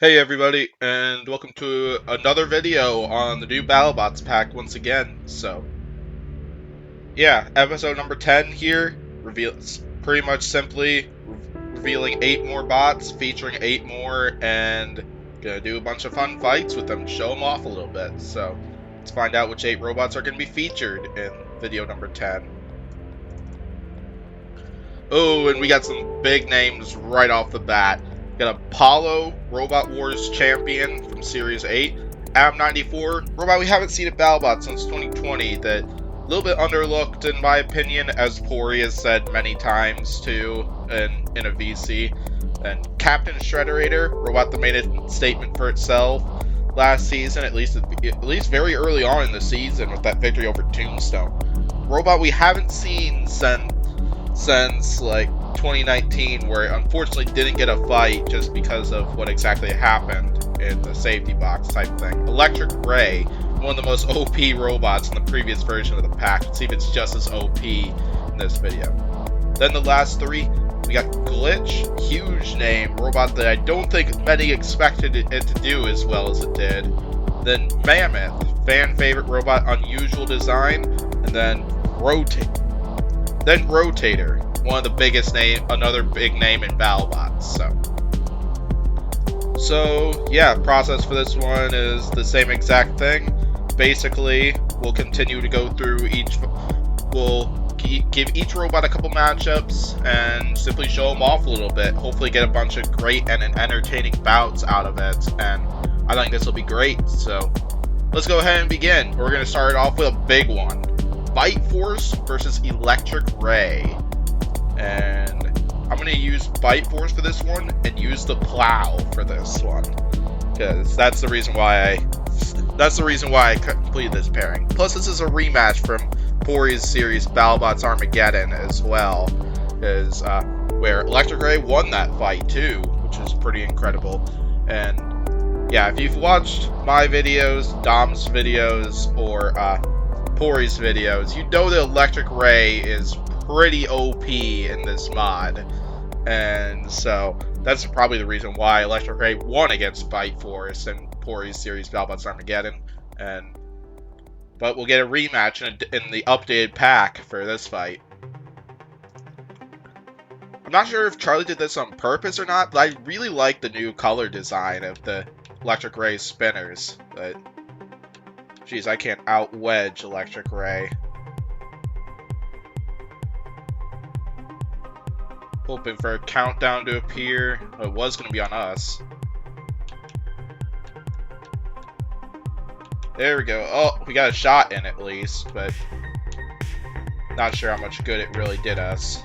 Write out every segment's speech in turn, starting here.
Hey everybody, and welcome to another video on the new Battlebots Pack once again. Yeah, episode number 10 here, pretty much simply revealing 8 more bots, featuring 8 more, and gonna do a bunch of fun fights with them, show them off a little bit. So, let's find out which 8 robots are gonna be featured in video number 10. Oh, and we got some big names right off the bat. Got Apollo, Robot Wars champion from Series 8. AM94, robot we haven't seen at Battlebot since 2020, that a little bit underlooked in my opinion, as Pori has said many times too in a VC. And Captain Shredderator, robot that made a statement for itself last season, at least very early on in the season with that victory over Tombstone. Robot we haven't seen since like 2019, where it unfortunately didn't get a fight just because of what exactly happened in the safety box type thing. Electric Ray, one of the most OP robots in the previous version of the pack. Let's see if it's just as OP in this video. Then the last 3, we got Glitch, huge name, robot that I don't think many expected it to do as well as it did. Then Mammoth, fan favorite robot, unusual design, and then Rotator, one of the biggest another big name in Battlebots. So yeah, process for this one is the same exact thing. Basically, we'll continue to go through we'll give each robot a couple matchups and simply show them off a little bit. Hopefully get a bunch of great and entertaining bouts out of it, and I think this will be great. So let's go ahead and begin. We're going to start off with a big one. Bite Force versus Electric Ray. And I'm going to use Bite Force for this one and use the Plow for this one, because that's the reason why I completed this pairing. Plus, this is a rematch from Pori's series Battlebots Armageddon as well, is where Electric Ray won that fight too, which is pretty incredible. And yeah, if you've watched my videos, Dom's videos, or Pori's videos, you know that Electric Ray is pretty OP in this mod, and so that's probably the reason why Electric Ray won against Bite Force and Pori's series Battlebots Armageddon. But we'll get a rematch in the updated pack for this fight. I'm not sure if Charlie did this on purpose or not, but I really like the new color design of the Electric Ray spinners. But jeez, I can't out-wedge Electric Ray. Hoping for a countdown to appear. Oh, it was going to be on us. There we go. Oh, we got a shot in at least, but not sure how much good it really did us.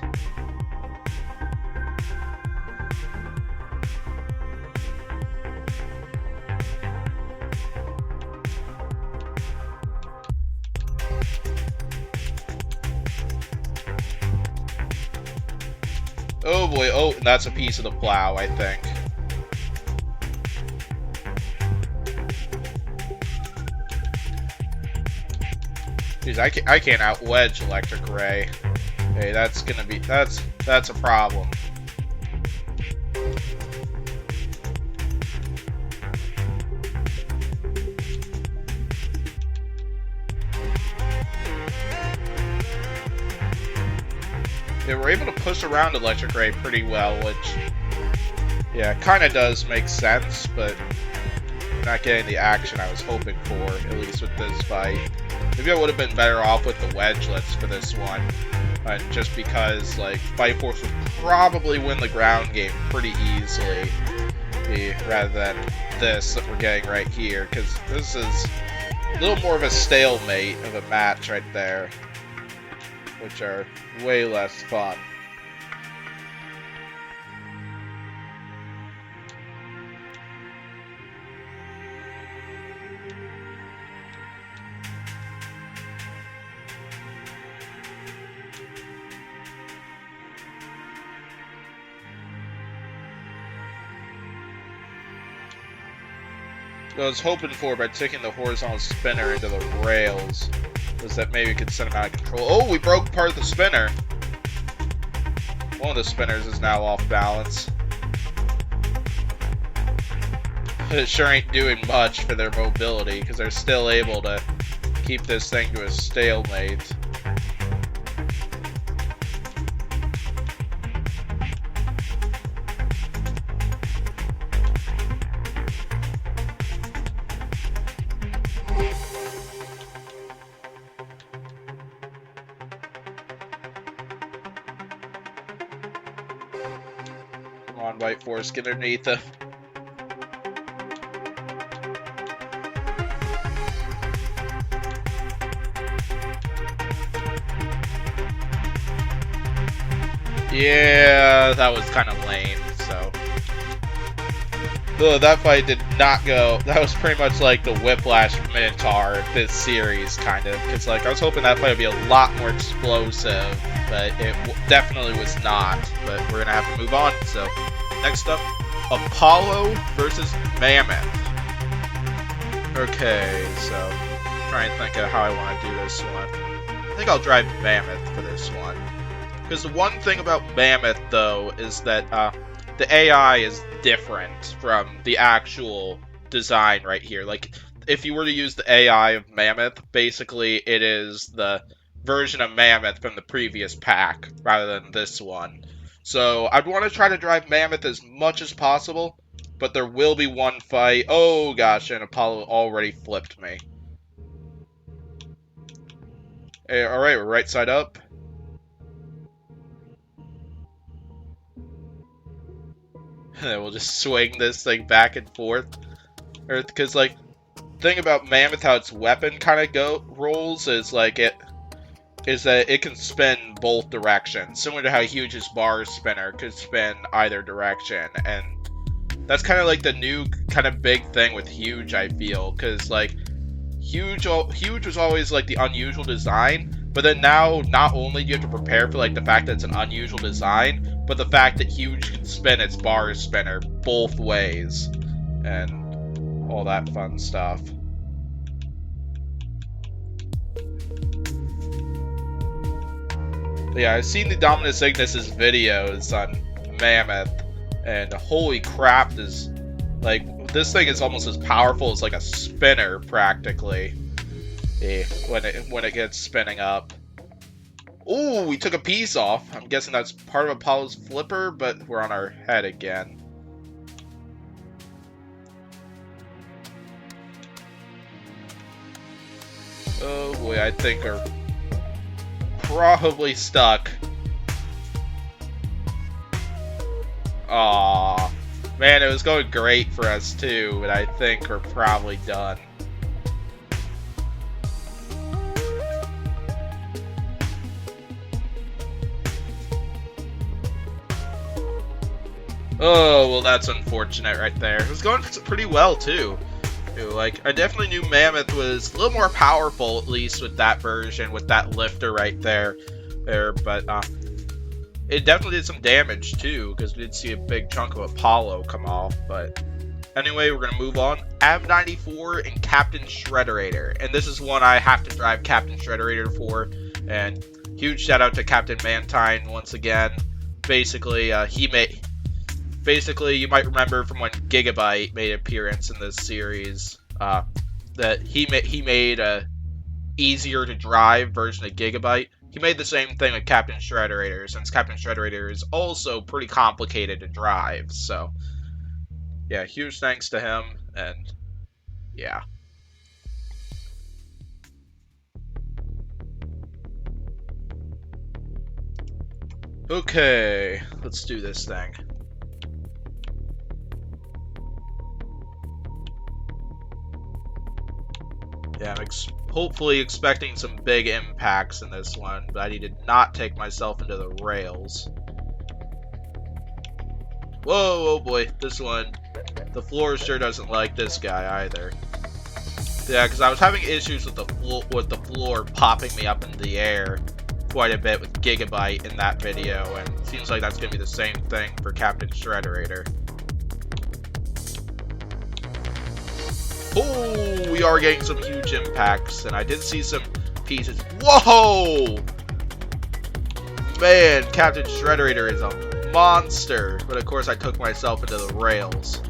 Oh boy, oh, and that's a piece of the Plow, I think. Jeez, I can't out-wedge Electric Ray. Hey, that's a problem. Yeah, we're able to push around Electric Ray pretty well, which, yeah, kind of does make sense, but not getting the action I was hoping for, at least with this fight. Maybe I would have been better off with the wedgelets for this one, just because, like, Bite Force would probably win the ground game pretty easily, rather than this that we're getting right here, because this is a little more of a stalemate of a match right there, which are way less fun. What I was hoping for by taking the horizontal spinner into the rails was that maybe we could send him out of control. Oh, we broke part of the spinner. One of the spinners is now off balance. But it sure ain't doing much for their mobility, because they're still able to keep this thing to a stalemate. Come on, White Force, get underneath them. Yeah, that was kind of lame, so. Ugh, that fight did not go. That was pretty much like the Whiplash Minotaur of this series, kind of. Because, like, I was hoping that fight would be a lot more explosive, but it definitely was not. But we're going to have to move on. So, next up, Apollo versus Mammoth. Okay, so, trying to think of how I want to do this one. I think I'll drive Mammoth for this one. Because the one thing about Mammoth, though, is that the AI is different from the actual design right here. Like, if you were to use the AI of Mammoth, basically it is the version of Mammoth from the previous pack, rather than this one. So, I'd want to try to drive Mammoth as much as possible, but there will be one fight. Oh gosh, and Apollo already flipped me. Hey, alright, we're right side up. And then we'll just swing this thing back and forth. Because, like, thing about Mammoth, how its weapon kind of rolls is, like, that it can spin both directions. Similar to how Huge's bar spinner could spin either direction. And that's kind of like the new kind of big thing with Huge, I feel. Because, like, Huge was always, like, the unusual design. But then now, not only do you have to prepare for, like, the fact that it's an unusual design, but the fact that Huge can spin its bar spinner both ways. And all that fun stuff. But yeah, I've seen the Dominus Ignis's videos on Mammoth, and holy crap, this thing is almost as powerful as, like, a spinner, practically. When it gets spinning up. Ooh, we took a piece off. I'm guessing that's part of Apollo's flipper, but we're on our head again. Oh boy, I think we're probably stuck. Aww. Man, it was going great for us too, but I think we're probably done. Oh, well, that's unfortunate right there. It was going pretty well, too. Like, I definitely knew Mammoth was a little more powerful, at least, with that version, with that lifter right there. But, it definitely did some damage, too, because we did see a big chunk of Apollo come off. But, anyway, we're going to move on. AB94 and Captain Shredderator. And this is one I have to drive Captain Shredderator for. And huge shout out to Captain Mantine once again. Basically, you might remember from when Gigabyte made an appearance in this series, that he made a easier to drive version of Gigabyte. He made the same thing with Captain Shredderator, since Captain Shredderator is also pretty complicated to drive. So, yeah, huge thanks to him, and yeah. Okay, let's do this thing. Yeah, I'm hopefully expecting some big impacts in this one, but I need to not take myself into the rails. Whoa, oh boy, this one. The floor sure doesn't like this guy either. Yeah, because I was having issues with the floor popping me up into the air quite a bit with Gigabyte in that video, and it seems like that's going to be the same thing for Captain Shredderator. Oh, we are getting some huge impacts, and I did see some pieces. Whoa! Man, Captain Shredderator is a monster. But of course, I took myself into the rails.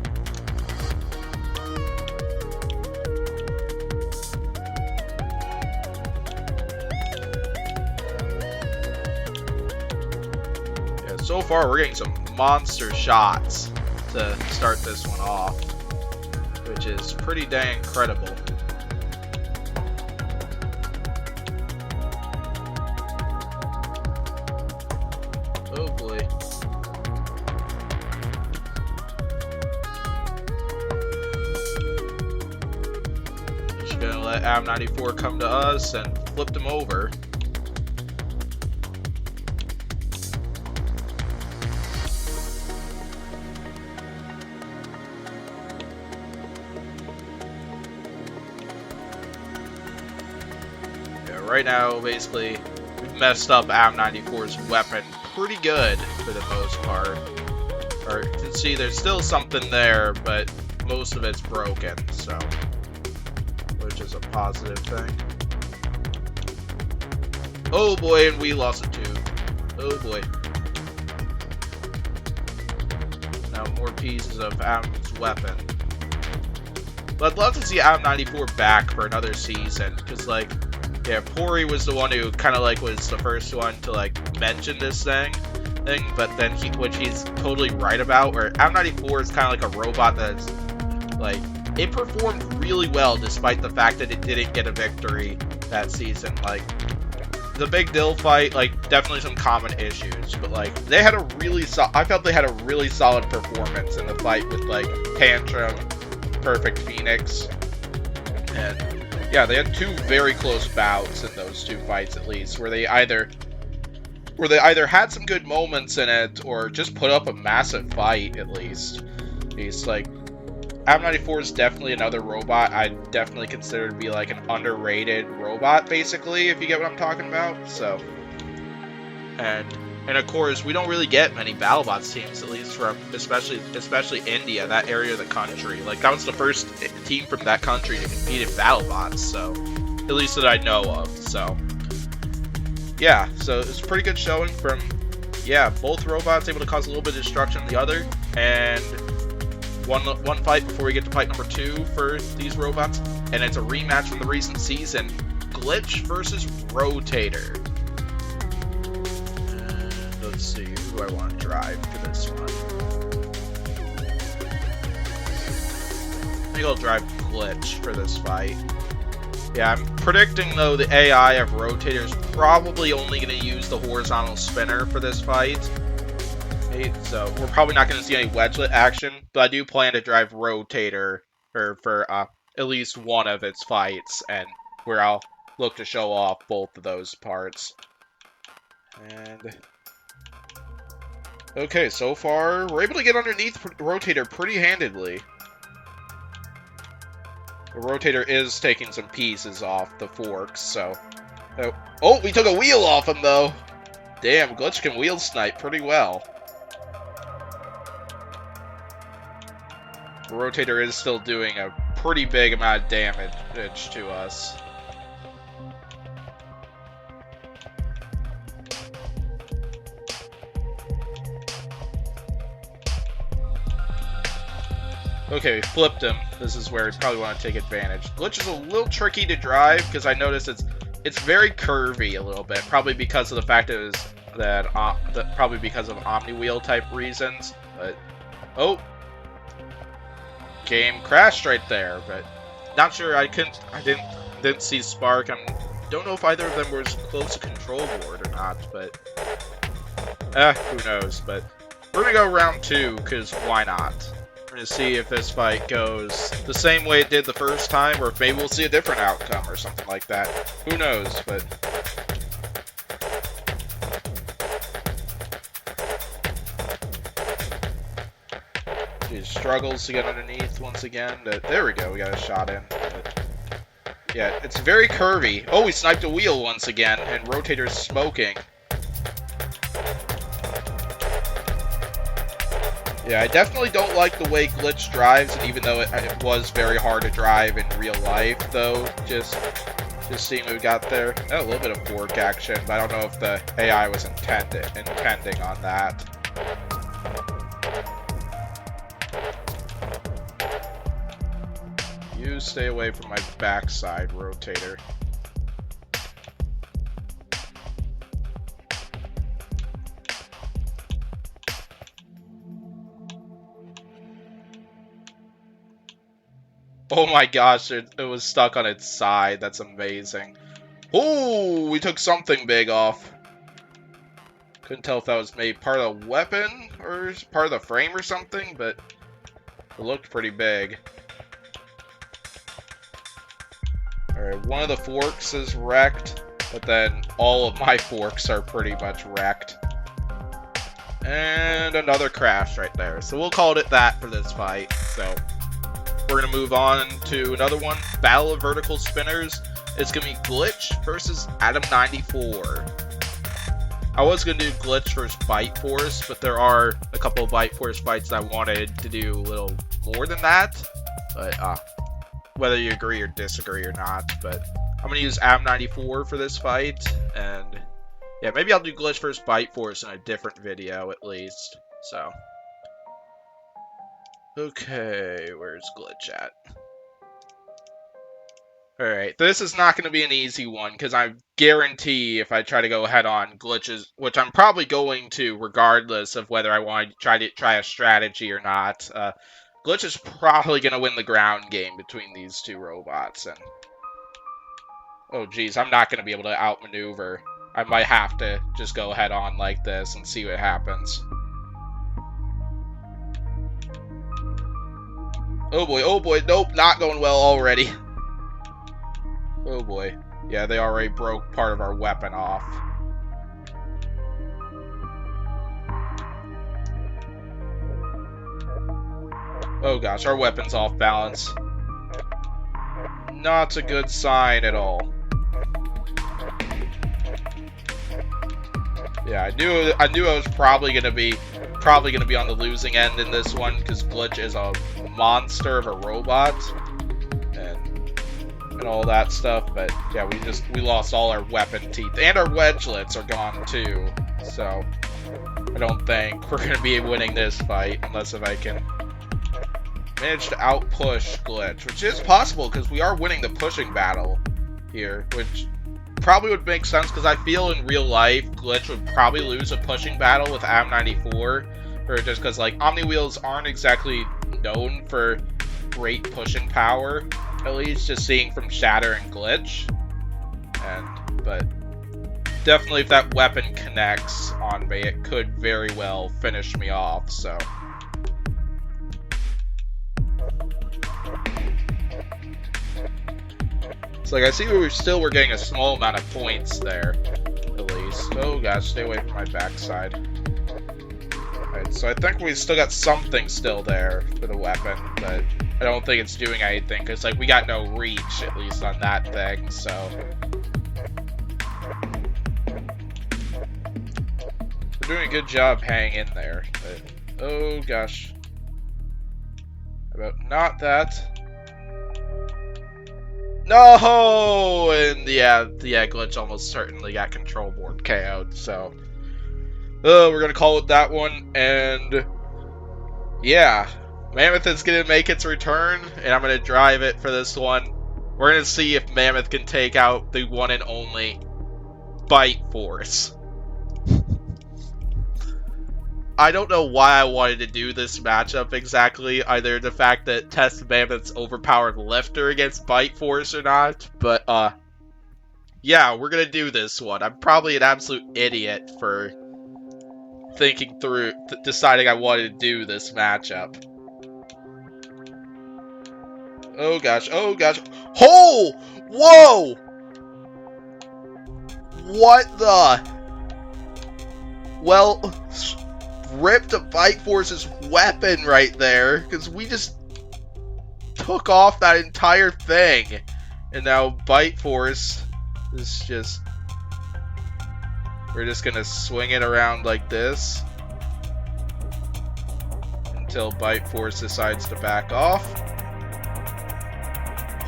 so far we're getting some monster shots to start this one off, which is pretty dang incredible. Oh boy. Just gonna let AM94 come to us and flip them over. Right now, basically, we've messed up AM94's weapon pretty good for the most part. Or you can see there's still something there, but most of it's broken, so which is a positive thing. Oh boy, and we lost a tube. Oh boy. Now more pieces of AM's weapon. But I'd love to see AM94 back for another season, because like, yeah, Pori was the one who kind of like was the first one to like mention this thing, but then which he's totally right about, where AM94 is kind of like a robot that's like, it performed really well despite the fact that it didn't get a victory that season. Like, the Big Dill fight, like, definitely some common issues, but like, they had a really I felt they had a really solid performance in the fight with like Tantrum, Perfect Phoenix, and yeah, they had two very close bouts in those two fights at least, where they either had some good moments in it or just put up a massive fight at least. It's like, AM94 is definitely another robot I definitely consider to be like an underrated robot, basically, if you get what I'm talking about. So, and of course, we don't really get many Battlebots teams, at least from especially India, that area of the country. Like, that was the first team from that country to compete in Battlebots, so at least that I know of. So yeah, so it's a pretty good showing from, yeah, both robots able to cause a little bit of destruction on the other, and one fight before we get to fight number 2 for these robots, and it's a rematch from the recent season, Glitch versus Rotator. Let's see, who do I want to drive for this one? I think I'll drive Glitch for this fight. Yeah, I'm predicting, though, the AI of Rotator is probably only going to use the horizontal spinner for this fight. So we're probably not going to see any wedgelet action, but I do plan to drive Rotator for at least one of its fights, and where I'll look to show off both of those parts. And okay, so far, we're able to get underneath Rotator pretty handedly. The Rotator is taking some pieces off the forks, so... Oh, we took a wheel off him, though! Damn, Glitch can wheel snipe pretty well. The Rotator is still doing a pretty big amount of damage to us. Okay, we flipped him. This is where we probably want to take advantage. Glitch is a little tricky to drive because I noticed it's very curvy a little bit, probably because of the fact probably because of Omni Wheel type reasons. But oh, game crashed right there. But not sure. I didn't see Spark. I don't know if either of them were close to control board or not. But who knows? But we're gonna go round 2 because why not? To see if this fight goes the same way it did the first time, or if maybe we'll see a different outcome or something like that. Who knows, but... She struggles to get underneath once again. There we go, we got a shot in. But yeah, it's very curvy. Oh, we sniped a wheel once again, and Rotator's smoking. Yeah, I definitely don't like the way Glitch drives, and even though it was very hard to drive in real life, though, just seeing what we got there. A little bit of fork action, but I don't know if the AI was intending on that. You stay away from my backside, Rotator. Oh my gosh, it was stuck on its side. That's amazing. Oh, we took something big off. Couldn't tell if that was maybe part of the weapon or part of the frame or something, but it looked pretty big. Alright, one of the forks is wrecked, but then all of my forks are pretty much wrecked. And another crash right there. So we'll call it that for this fight. So we're going to move on to another one. Battle of Vertical Spinners. It's going to be Glitch versus Adam94. I was going to do Glitch versus Bite Force, but there are a couple of Bite Force fights I wanted to do a little more than that. But whether you agree or disagree or not. But I'm going to use Adam94 for this fight. And yeah, maybe I'll do Glitch versus Bite Force in a different video at least. So, okay, where's Glitch at? Alright, this is not going to be an easy one, because I guarantee if I try to go head on Glitches, which I'm probably going to regardless of whether I want to try a strategy or not, Glitch is probably going to win the ground game between these two robots. And oh geez, I'm not going to be able to outmaneuver. I might have to just go head on like this and see what happens. Oh boy, nope, not going well already. Oh boy. Yeah, they already broke part of our weapon off. Oh gosh, our weapon's off balance. Not a good sign at all. Yeah, I knew I was probably gonna be on the losing end in this one, because Glitch is a monster of a robot. And all that stuff, but yeah, we lost all our weapon teeth, and our wedgelets are gone too, so I don't think we're gonna be winning this fight unless if I can manage to outpush Glitch, which is possible because we are winning the pushing battle here, which probably would make sense because I feel in real life Glitch would probably lose a pushing battle with Am94, or just because like Omni Wheels aren't exactly known for great pushing power. At least just seeing from Shatter and Glitch. But definitely if that weapon connects on me, it could very well finish me off, so. It's like I see we're getting a small amount of points there, at least. Oh gosh, stay away from my backside. Alright, so I think we still got something still there for the weapon, but I don't think it's doing anything, because like we got no reach, at least on that thing, so. We're doing a good job hanging in there, but oh gosh. About not that. No! And yeah, Glitch almost certainly got control board KO'd, so. We're gonna call it that one, and yeah. Mammoth is going to make its return, and I'm going to drive it for this one. We're going to see if Mammoth can take out the one and only Bite Force. I don't know why I wanted to do this matchup exactly, either the fact that test Mammoth's overpowered lifter against Bite Force or not, but yeah, we're going to do this one. I'm probably an absolute idiot for thinking through, deciding I wanted to do this matchup. Oh gosh, oh gosh. Oh! Whoa! What the? Well, ripped a Bite Force's weapon right there, because we just took off that entire thing. And now Bite Force is just... We're just gonna swing it around like this until Bite Force decides to back off.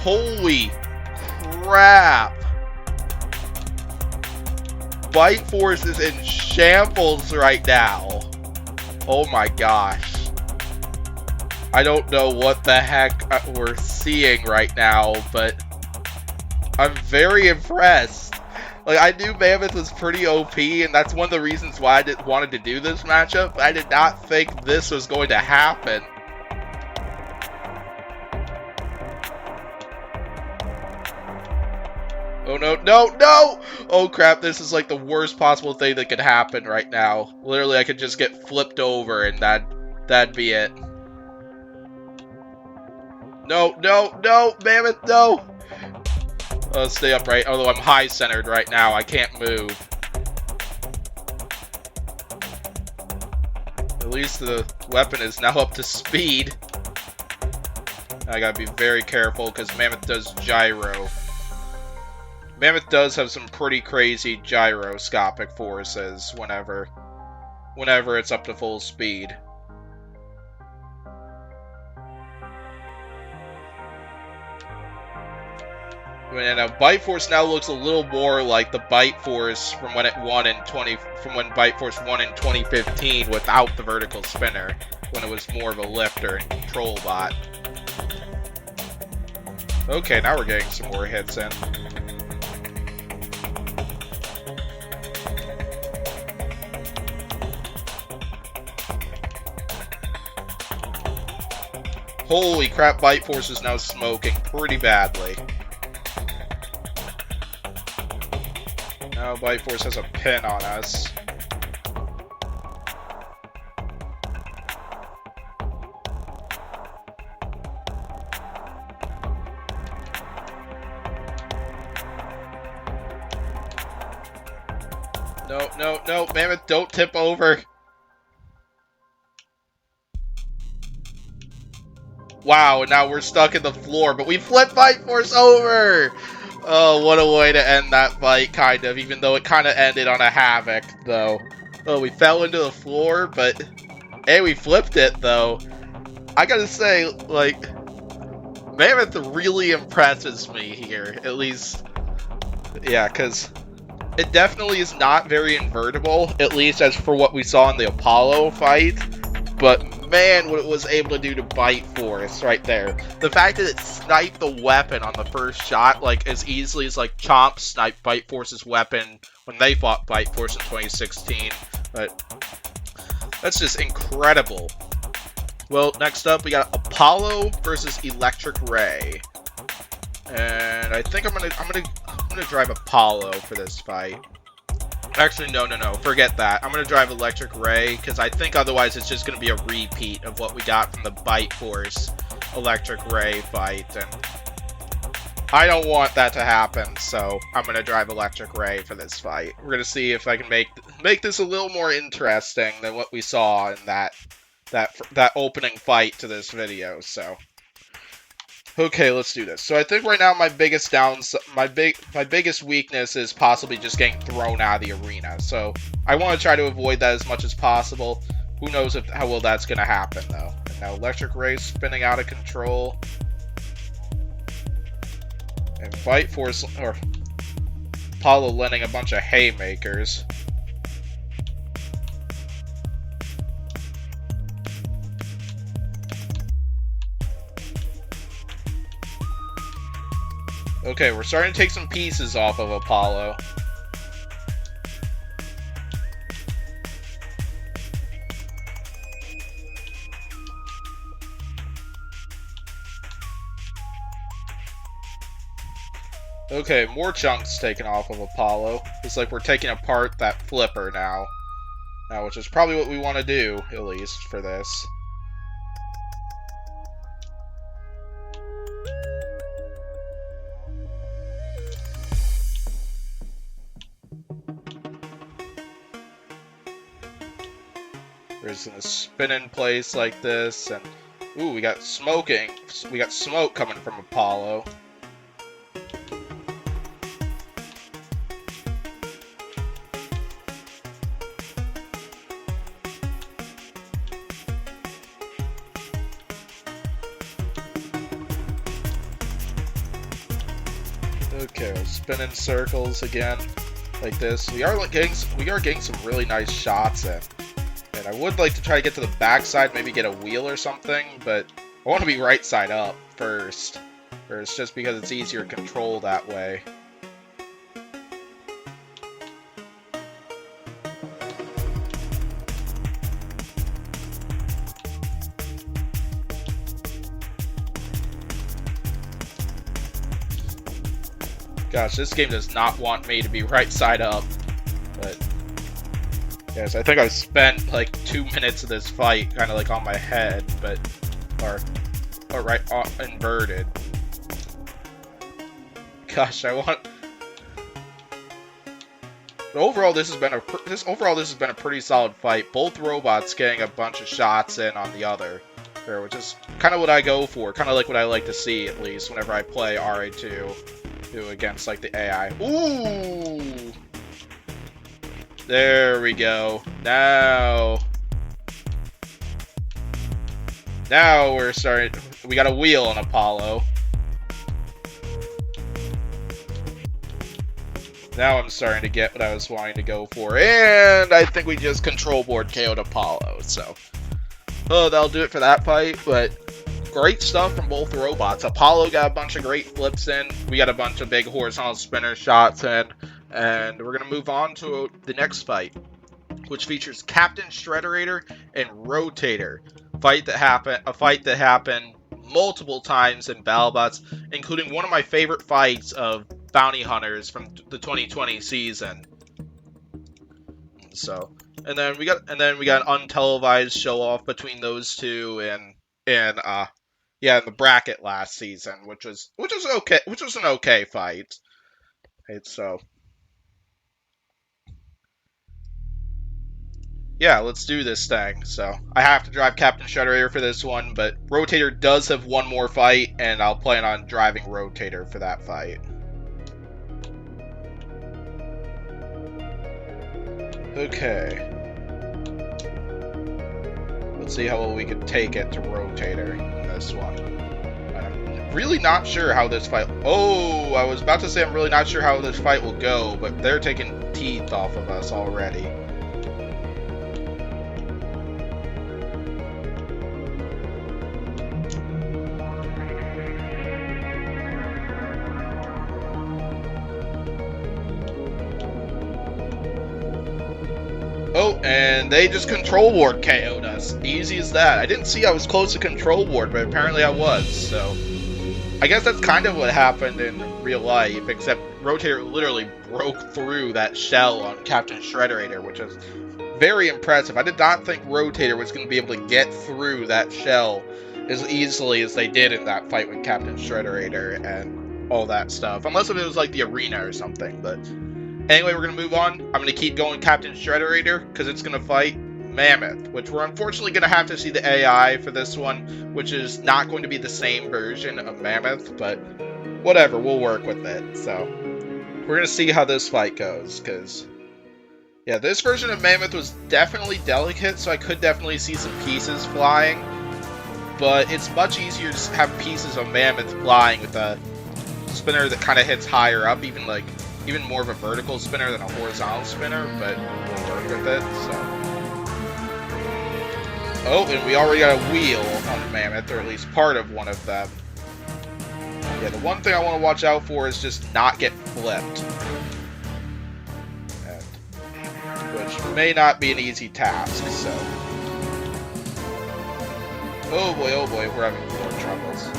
Holy crap! Bite Force is in shambles right now. Oh my gosh. I don't know what the heck we're seeing right now, but I'm very impressed. Like, I knew Mammoth was pretty OP, and that's one of the reasons why I wanted to do this matchup. I did not think this was going to happen. Oh no, no, no! Oh crap, this is like the worst possible thing that could happen right now. Literally, I could just get flipped over and that'd be it. No, no, no, Mammoth, no! Stay upright, although I'm high-centered right now, I can't move. At least the weapon is now up to speed. I gotta be very careful, because Mammoth does gyro. Mammoth does have some pretty crazy gyroscopic forces whenever it's up to full speed. And Bite Force now looks a little more like the Bite Force from when when Bite Force won in 2015 without the vertical spinner, when it was more of a lifter and control bot. Okay, now we're getting some more hits in. Holy crap, Bite Force is now smoking pretty badly. Now Bite Force has a pin on us. No, no, no, Mammoth, don't tip over. Wow, and now we're stuck in the floor, but we flipped Bite Force over! Oh, what a way to end that fight, kind of, even though it kind of ended on a havoc, though. Oh, we fell into the floor, but hey, we flipped it, though. I gotta say, like, Mammoth really impresses me here, at least, yeah, because it definitely is not very invertible, at least as for what we saw in the Apollo fight, but man, what it was able to do to Bite Force right there. The fact that it sniped the weapon on the first shot, like, as easily as, like, Chomp sniped Bite Force's weapon when they fought Bite Force in 2016. But that's just incredible. Well, next up, we got Apollo versus Electric Ray. And I think I'm gonna drive Apollo for this fight. Actually, no, forget that. I'm going to drive Electric Ray, because I think otherwise it's just going to be a repeat of what we got from the Bite Force Electric Ray fight, and I don't want that to happen, so I'm going to drive Electric Ray for this fight. We're going to see if I can make this a little more interesting than what we saw in that opening fight to this video, so... Okay, let's do this. So I think right now my biggest weakness is possibly just getting thrown out of the arena. So I want to try to avoid that as much as possible. Who knows how well that's going to happen, though. And now Electric Ray spinning out of control. And Bite Force, or Apollo landing a bunch of haymakers. Okay, we're starting to take some pieces off of Apollo. Okay, more chunks taken off of Apollo. It's like we're taking apart that flipper now. Which is probably what we want to do, at least, for this. We're just gonna spin in place like this, and ooh, we got smoke coming from Apollo. Okay, we'll spin in circles again, like this. We are getting some really nice shots in. And I would like to try to get to the backside, maybe get a wheel or something, but I want to be right side up first. Just because it's easier to control that way. Gosh, this game does not want me to be right side up. But yes, I think I spent like 2 minutes of this fight kind of like on my head, but or right inverted. Gosh, I want. But overall, this has been a pretty solid fight. Both robots getting a bunch of shots in on the other, which is kind of what I go for. Kind of like what I like to see, at least whenever I play RA2 against like the AI. Ooh, there we go. Now we're starting. We got a wheel on Apollo. Now I'm starting to get what I was wanting to go for. And I think we just control board KO'd Apollo. So, that'll do it for that fight. But great stuff from both robots. Apollo got a bunch of great flips in. We got a bunch of big horizontal spinner shots in. And we're going to move on to the next fight, which features Captain Shredderator and Rotator. A fight that happened multiple times in Battlebots, including one of my favorite fights of bounty hunters from the 2020 season. So, and then we got an untelevised show off between those two in the bracket last season, which was an okay fight. So yeah, let's do this thing. So I have to drive Captain Shredderator for this one, but Rotator does have one more fight, and I'll plan on driving Rotator for that fight. Okay. Let's see how well we can take it to Rotator in this one. I'm really not sure how this fight... Oh, I was about to say I'm really not sure how this fight will go, but they're taking teeth off of us already. Oh, and they just control board KO'd us. Easy as that. I didn't see I was close to control board, but apparently I was, so... I guess that's kind of what happened in real life, except Rotator literally broke through that shell on Captain Shredderator, which is very impressive. I did not think Rotator was going to be able to get through that shell as easily as they did in that fight with Captain Shredderator and all that stuff. Unless if it was like the arena or something, but... Anyway, we're going to move on. I'm going to keep going Captain Shredderator, because it's going to fight Mammoth, which we're unfortunately going to have to see the AI for this one, which is not going to be the same version of Mammoth, but whatever, we'll work with it. So, we're going to see how this fight goes, because, yeah, this version of Mammoth was definitely delicate, so I could definitely see some pieces flying, but it's much easier to have pieces of Mammoth flying with a spinner that kind of hits higher up, even more of a vertical spinner than a horizontal spinner, but we'll work with it, so. Oh, and we already got a wheel on Mammoth, or at least part of one of them. Yeah, the one thing I want to watch out for is just not get flipped. Which may not be an easy task, so. Oh boy, we're having more troubles.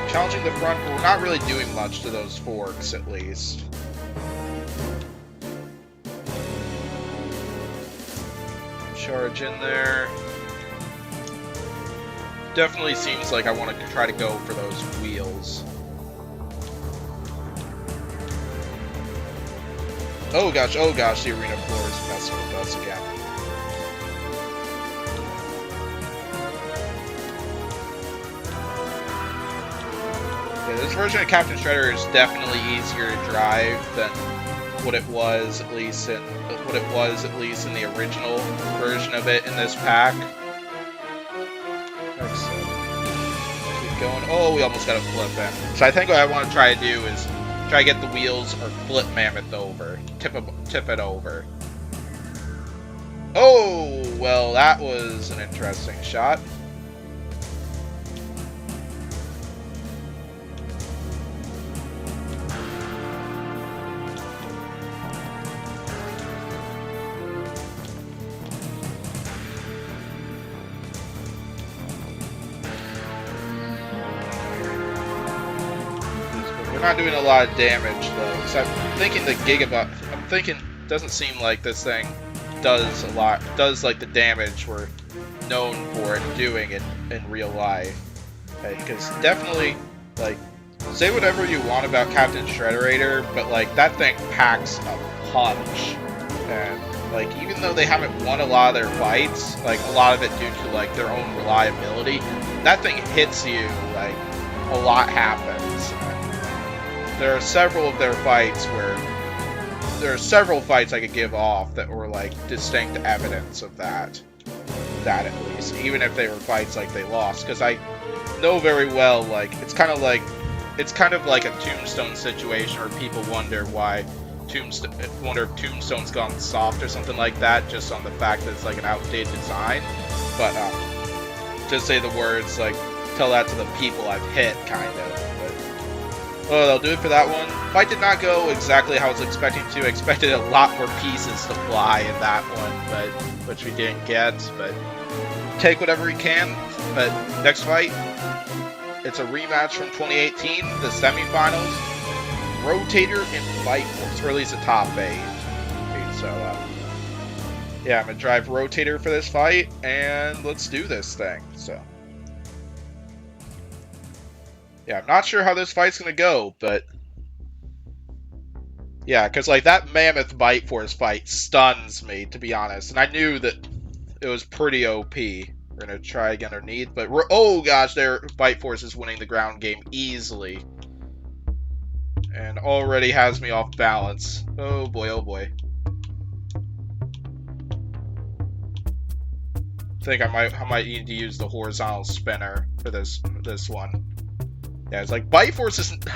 Challenging the front, but we're not really doing much to those forks, at least. Charge in there. Definitely seems like I want to try to go for those wheels. Oh gosh, the arena floor is messing with us again. This version of Captain Shredder is definitely easier to drive than what it was at least in the original version of it in this pack. Excellent. Keep going. Oh, we almost got a flip in. So I think what I want to try to do is try to get the wheels or flip Mammoth over, tip it over. Oh, well, that was an interesting shot. not doing a lot of damage though. Because I'm thinking the Gigabot. I'm thinking doesn't seem like this thing does a lot. Does like the damage we're known for it doing in real life. Because definitely, like, say whatever you want about Captain Shredderator, but like that thing packs a punch. And like even though they haven't won a lot of their fights, like a lot of it due to like their own reliability, that thing hits you like a lot happens. There are several of their fights where there are several fights I could give off that were like distinct evidence of that at least, even if they were fights like they lost, because I know very well like it's kind of like a Tombstone situation where people wonder why if Tombstone's gone soft or something like that, just on the fact that it's like an outdated design. But just say the words like tell that to the people I've hit, kind of. But, oh, that'll do it for that one. Fight did not go exactly how I was expecting to. I expected a lot more pieces to fly in that one, but which we didn't get. But take whatever we can. But next fight, it's a rematch from 2018, the semifinals. Rotator and Bite Force, or at least the top 8. So, yeah, I'm gonna drive Rotator for this fight, and let's do this thing. So, yeah, I'm not sure how this fight's gonna go, but yeah, because like that Mammoth Bite Force fight stuns me, to be honest, and I knew that it was pretty OP. We're gonna try again underneath, but oh gosh, their Bite Force is winning the ground game easily. And already has me off balance. Oh boy, oh boy. I think I might need to use the horizontal spinner for this one. Yeah, it's like Bite Force isn't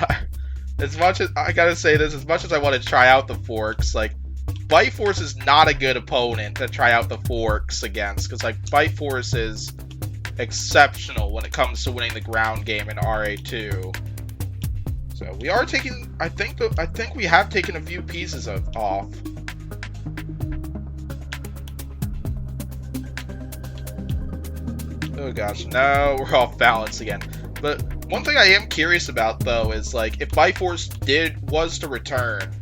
as much as I gotta say this, as much as I want to try out the forks, like Bite Force is not a good opponent to try out the forks against, because like Bite Force is exceptional when it comes to winning the ground game in RA2. So we are taking, I think we have taken a few pieces off. Oh gosh, now we're off balance again. But one thing I am curious about though is like if Bite Force was to return,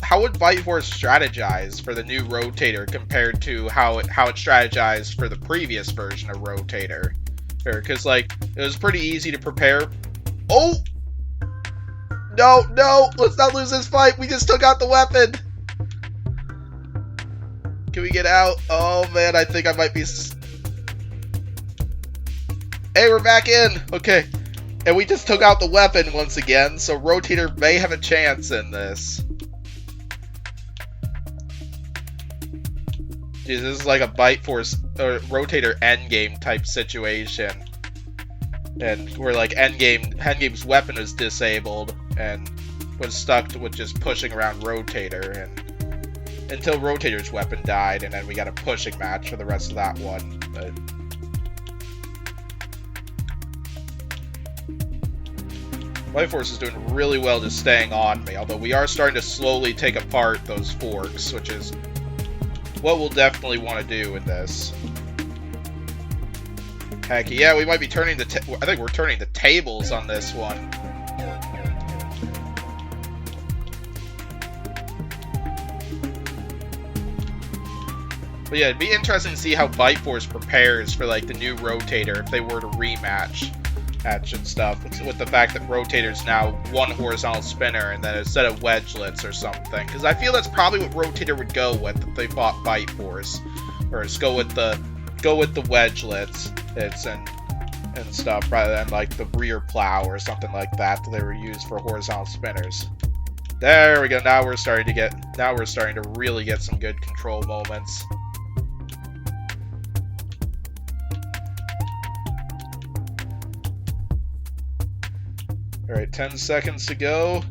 how would Bite Force strategize for the new Rotator compared to how it strategized for the previous version of Rotator? Because like it was pretty easy to prepare. Oh. No, let's not lose this fight. We just took out the weapon. Can we get out? Oh man, I think I might be... Hey, we're back in. Okay. And we just took out the weapon once again, so Rotator may have a chance in this. Jeez, this is like a Bite Force or Rotator endgame type situation. And where like Endgame's weapon is disabled and was stuck with just pushing around Rotator, and until Rotator's weapon died, and then we got a pushing match for the rest of that one. But Bite Force is doing really well just staying on me, although we are starting to slowly take apart those forks, which is what we'll definitely want to do in this. Heck yeah, we might be turning I think we're turning the tables on this one. But yeah, it'd be interesting to see how Bite Force prepares for like the new Rotator if they were to rematch and stuff. With the fact that Rotator's now one horizontal spinner and then instead of wedgelets or something. Because I feel that's probably what Rotator would go with if they fought Bite Force. Or just go with the wedgelets and stuff rather than like the rear plow or something like that they were used for horizontal spinners. There we go. Now we're starting to really get some good control moments. All right, 10 seconds to go.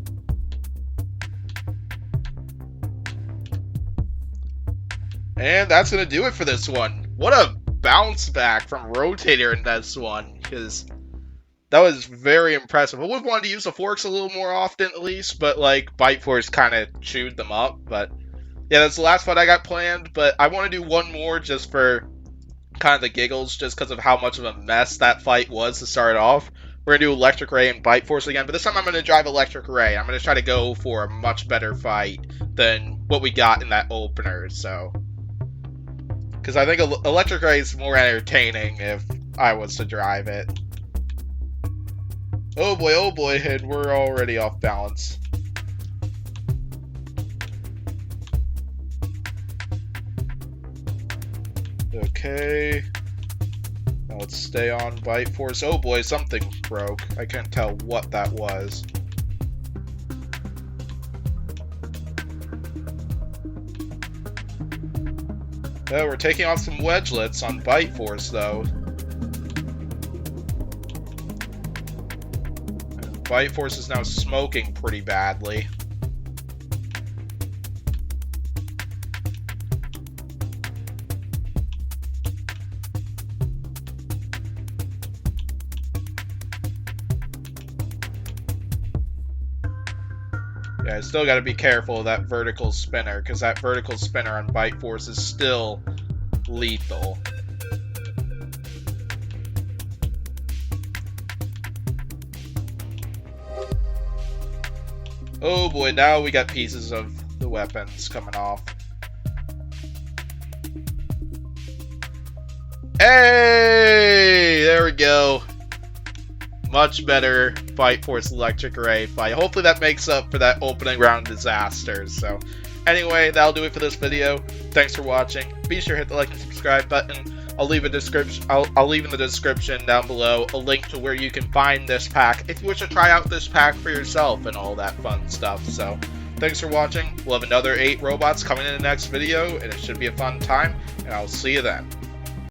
And that's going to do it for this one. What a bounce back from Rotator in this one, because that was very impressive. I would have wanted to use the forks a little more often at least, but like Bite Force kind of chewed them up. But yeah, that's the last fight I got planned, but I want to do one more just for kind of the giggles, just because of how much of a mess that fight was to start off. We're going to do Electric Ray and Bite Force again, but this time I'm going to drive Electric Ray. I'm going to try to go for a much better fight than what we got in that opener, so... Because I think Electric Ray is more entertaining if I was to drive it. Oh boy, and we're already off balance. Okay. Now let's stay on Bite Force. Oh boy, something broke. I couldn't tell what that was. Oh, we're taking off some wedgelets on Bite Force, though. And Bite Force is now smoking pretty badly. Yeah, I still gotta be careful of that vertical spinner, because that vertical spinner on Bite Force is still lethal. Oh boy, now we got pieces of the weapons coming off. Hey! There we go. Much better Bite Force Electric Ray fight. Hopefully that makes up for that opening round disasters. So, anyway, that'll do it for this video. Thanks for watching. Be sure to hit the like and subscribe button. I'll leave in the description down below a link to where you can find this pack if you wish to try out this pack for yourself and all that fun stuff. So, thanks for watching. We'll have another 8 robots coming in the next video, and it should be a fun time. And I'll see you then.